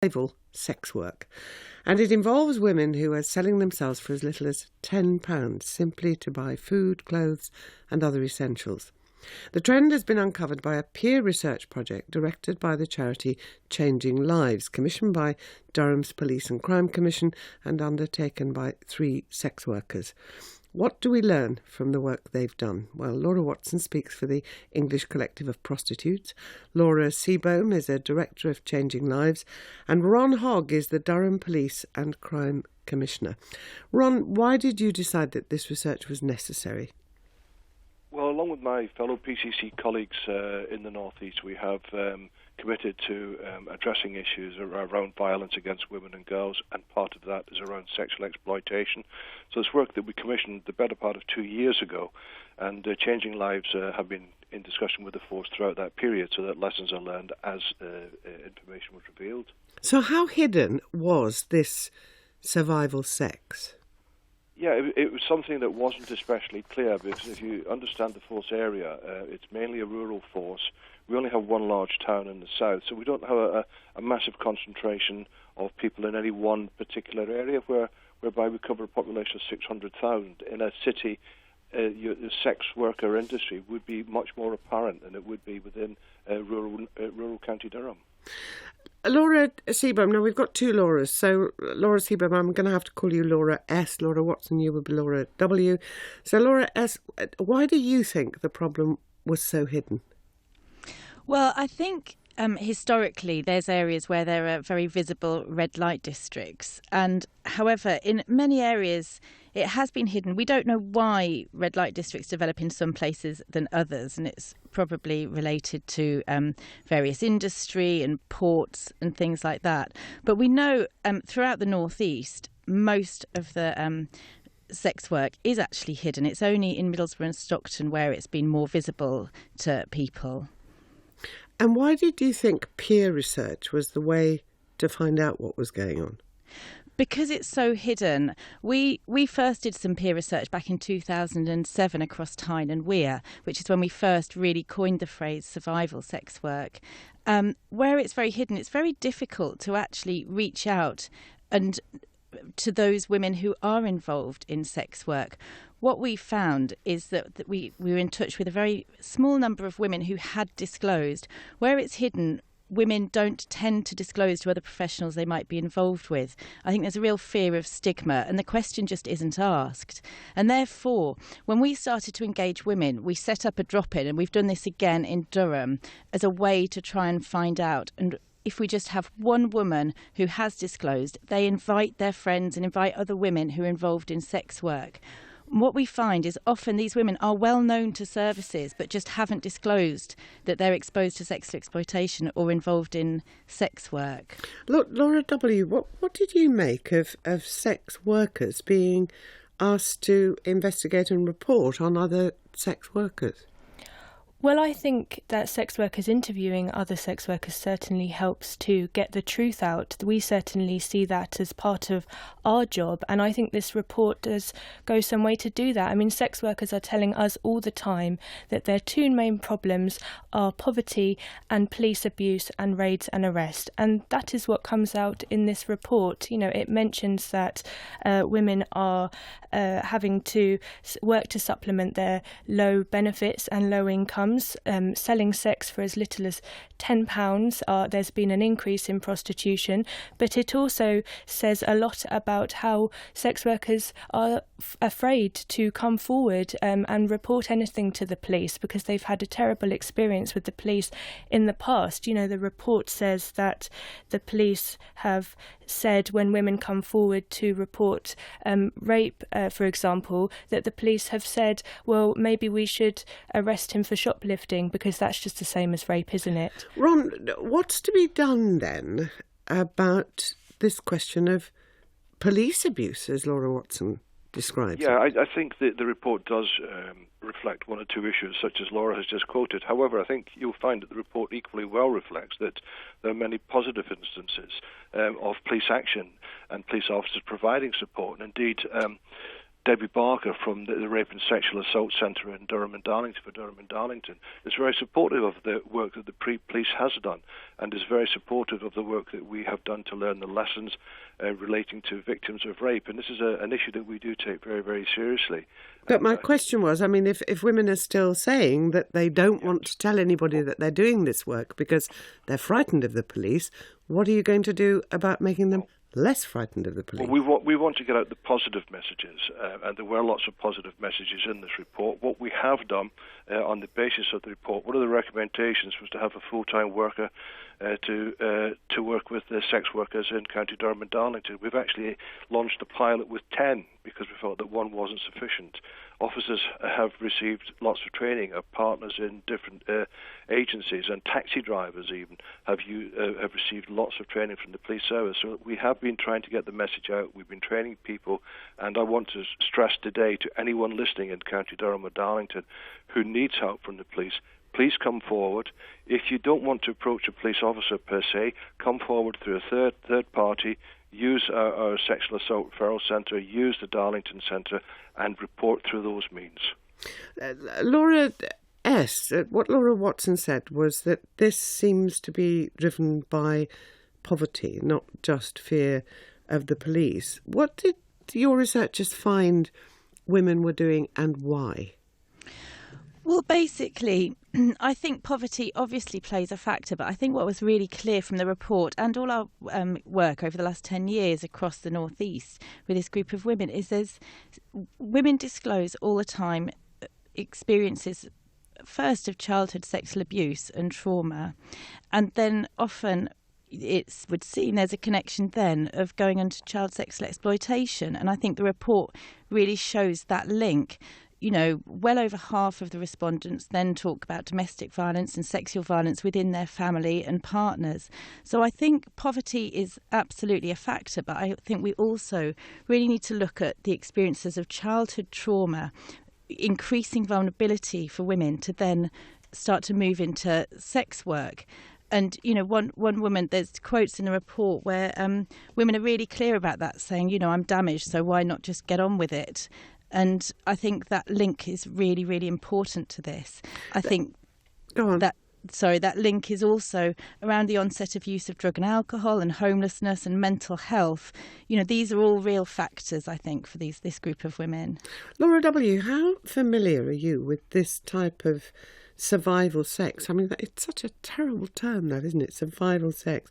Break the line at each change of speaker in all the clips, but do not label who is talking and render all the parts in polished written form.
survival sex work, and it involves women who are selling themselves for as little as £10 simply to buy food, clothes and other essentials. The trend has been uncovered by a peer research project directed by the charity Changing Lives, commissioned by Durham's Police and Crime Commission and undertaken by 3 sex workers. What do we learn from the work they've done? Well, Laura Watson speaks for the English collective of Prostitutes. Laura Seabohm is a director of Changing Lives. And Ron Hogg is the Durham Police and Crime Commissioner. Ron, why did you decide that this research was necessary?
Well, along with my fellow PCC colleagues in the North East, we have committed to addressing issues around violence against women and girls, and part of that is around sexual exploitation. So it's work that we commissioned the better part of 2 years ago, and Changing Lives have been in discussion with the force throughout that period so that lessons are learned as information was revealed.
So how hidden was this survival sex?
Yeah, it was something that wasn't especially clear, because if you understand the force area, it's mainly a rural force. We only have one large town in the south, so we don't have a massive concentration of people in any one particular area, whereby we cover a population of 600,000. In a city, the sex worker industry would be much more apparent than it would be within rural County Durham.
Laura Seabohm, now we've got 2 Lauras, so Laura Seabohm, I'm going to have to call you Laura S. Laura Watson, you will be Laura W. So Laura S., why do you think the problem was so hidden?
Well, I think historically there's areas where there are very visible red light districts, and however in many areas it has been hidden. We don't know why red light districts develop in some places than others, and it's probably related to various industry and ports and things like that. But we know throughout the North East most of the sex work is actually hidden. It's only in Middlesbrough and Stockton where it's been more visible to people.
And why did you think peer research was the way to find out what was going on?
Because it's so hidden. We first did some peer research back in 2007 across Tyne and Wear, which is when we first really coined the phrase survival sex work. Where it's very hidden, it's very difficult to actually reach out and to those women who are involved in sex work. What we found is that we were in touch with a very small number of women who had disclosed. Where it's hidden, women don't tend to disclose to other professionals they might be involved with. I think there's a real fear of stigma, and the question just isn't asked. And therefore, when we started to engage women, we set up a drop-in, and we've done this again in Durham, as a way to try and find out. And if we just have one woman who has disclosed, they invite their friends and invite other women who are involved in sex work. What we find is often these women are well known to services but just haven't disclosed that they're exposed to sexual exploitation or involved in sex work.
Look, Laura W., what did you make of sex workers being asked to investigate and report on other sex workers?
Well, I think that sex workers interviewing other sex workers certainly helps to get the truth out. We certainly see that as part of our job, and I think this report does go some way to do that. I mean, sex workers are telling us all the time that their 2 main problems are poverty and police abuse and raids and arrest, and that is what comes out in this report. You know, it mentions that women are having to work to supplement their low benefits and low incomes. Selling sex for as little as £10. There's been an increase in prostitution, but it also says a lot about how sex workers are afraid to come forward and report anything to the police because they've had a terrible experience with the police in the past. You know, the report says that the police have said when women come forward to report rape, for example, that the police have said, well, maybe we should arrest him for shoplifting because that's just the same as rape, isn't it?
Ron, what's to be done then about this question of police abuse, as Laura Watson describes?
Yeah, I think that the report does reflect 1 or 2 issues, such as Laura has just quoted. However, I think you'll find that the report equally well reflects that there are many positive instances of police action and police officers providing support. And indeed, Debbie Barker from the Rape and Sexual Assault Centre in Durham and Darlington is very supportive of the work that the police has done, and is very supportive of the work that we have done to learn the lessons relating to victims of rape. And this is an issue that we do take very, very seriously.
But my question was, I mean, if women are still saying that they don't want to tell anybody that they're doing this work because they're frightened of the police, what are you going to do about making them less frightened of the police?
Well, we want to get out the positive messages, and there were lots of positive messages in this report. What we have done on the basis of the report, one of the recommendations was to have a full-time worker to work with the sex workers in County Durham and Darlington. We've actually launched a pilot with 10 because we felt that one wasn't sufficient. Officers have received lots of training, are partners in different agencies, and taxi drivers even have received lots of training from the police service. So we have been trying to get the message out. We've been training people, and I want to stress today to anyone listening in County Durham or Darlington who needs help from the police, please come forward. If you don't want to approach a police officer per se, come forward through a third party. Use our Sexual Assault Referral Centre, use the Darlington Centre, and report through those means.
What Laura Watson said was that this seems to be driven by poverty, not just fear of the police. What did your researchers find women were doing and why?
Well, basically, I think poverty obviously plays a factor, but I think what was really clear from the report and all our work over the last 10 years across the North East with this group of women is women disclose all the time experiences first of childhood sexual abuse and trauma, and then often it would seem there's a connection then of going into child sexual exploitation, and I think the report really shows that link. You know, well over half of the respondents then talk about domestic violence and sexual violence within their family and partners. So I think poverty is absolutely a factor, but I think we also really need to look at the experiences of childhood trauma, increasing vulnerability for women to then start to move into sex work. And, you know, one woman, there's quotes in the report where women are really clear about that, saying, you know, I'm damaged, so why not just get on with it? And I think that link is really, really important to this. I think that link is also around the onset of use of drug and alcohol and homelessness and mental health. You know, these are all real factors, I think, for this group of women.
Laura W., how familiar are you with this type of survival sex? I mean, it's such a terrible term, that, isn't it? Survival sex.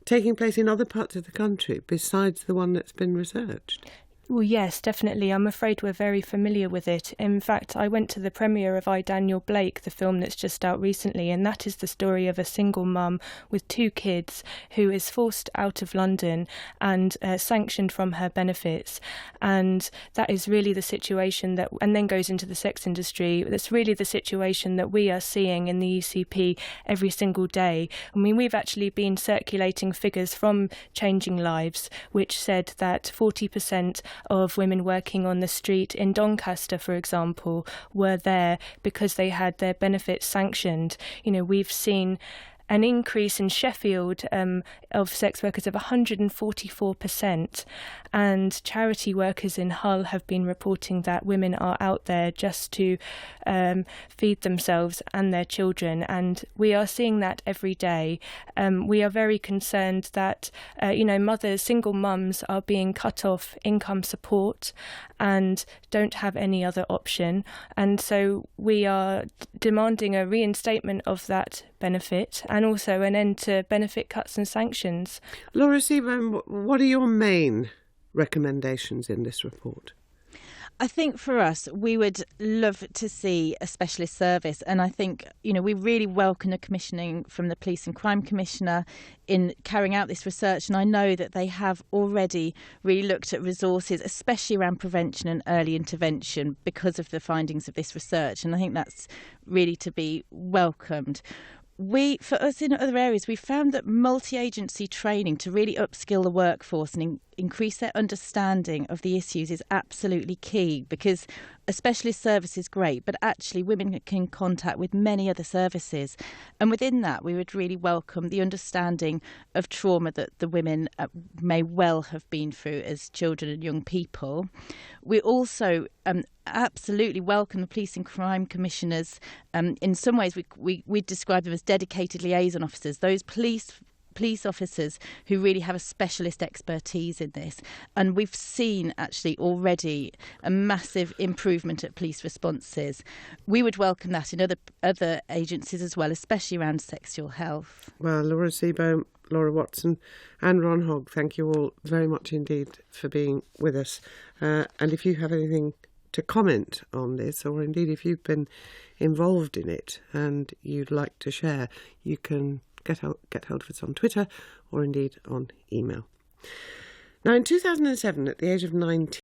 Taking place in other parts of the country besides the one that's been researched.
Well, yes, definitely. I'm afraid we're very familiar with it. In fact, I went to the premiere of I, Daniel Blake, the film that's just out recently, and that is the story of a single mum with 2 kids who is forced out of London and sanctioned from her benefits. And that is really the situation that, and then goes into the sex industry, that's really the situation that we are seeing in the ECP every single day. I mean, we've actually been circulating figures from Changing Lives, which said that 40% of women working on the street in Doncaster, for example, were there because they had their benefits sanctioned. You know, we've seen an increase in Sheffield of sex workers of 144%, and charity workers in Hull have been reporting that women are out there just to feed themselves and their children, and we are seeing that every day. We are very concerned that single mums are being cut off income support and don't have any other option, and so we are demanding a reinstatement of that benefit and also an end to benefit cuts and sanctions.
Laura Seaburn, what are your main recommendations in this report?
I think for us, we would love to see a specialist service, and I think, you know, we really welcome the commissioning from the Police and Crime Commissioner in carrying out this research, and I know that they have already really looked at resources, especially around prevention and early intervention because of the findings of this research, and I think that's really to be welcomed. For us in other areas, we found that multi-agency training to really upskill the workforce and increase their understanding of the issues is absolutely key, because a specialist service is great, but actually women can contact with many other services. And within that, we would really welcome the understanding of trauma that the women may well have been through as children and young people. We also absolutely welcome the police and crime commissioners. In some ways, we describe them as dedicated liaison officers, those police officers who really have a specialist expertise in this. And we've seen actually already a massive improvement at police responses. We would welcome that in other agencies as well, especially around sexual health.
Well, Laura Seabohm, Laura Watson and Ron Hogg, thank you all very much indeed for being with us. And if you have anything to comment on this, or indeed if you've been involved in it and you'd like to share, you can get hold of us on Twitter or indeed on email. Now, in 2007, at the age of 19,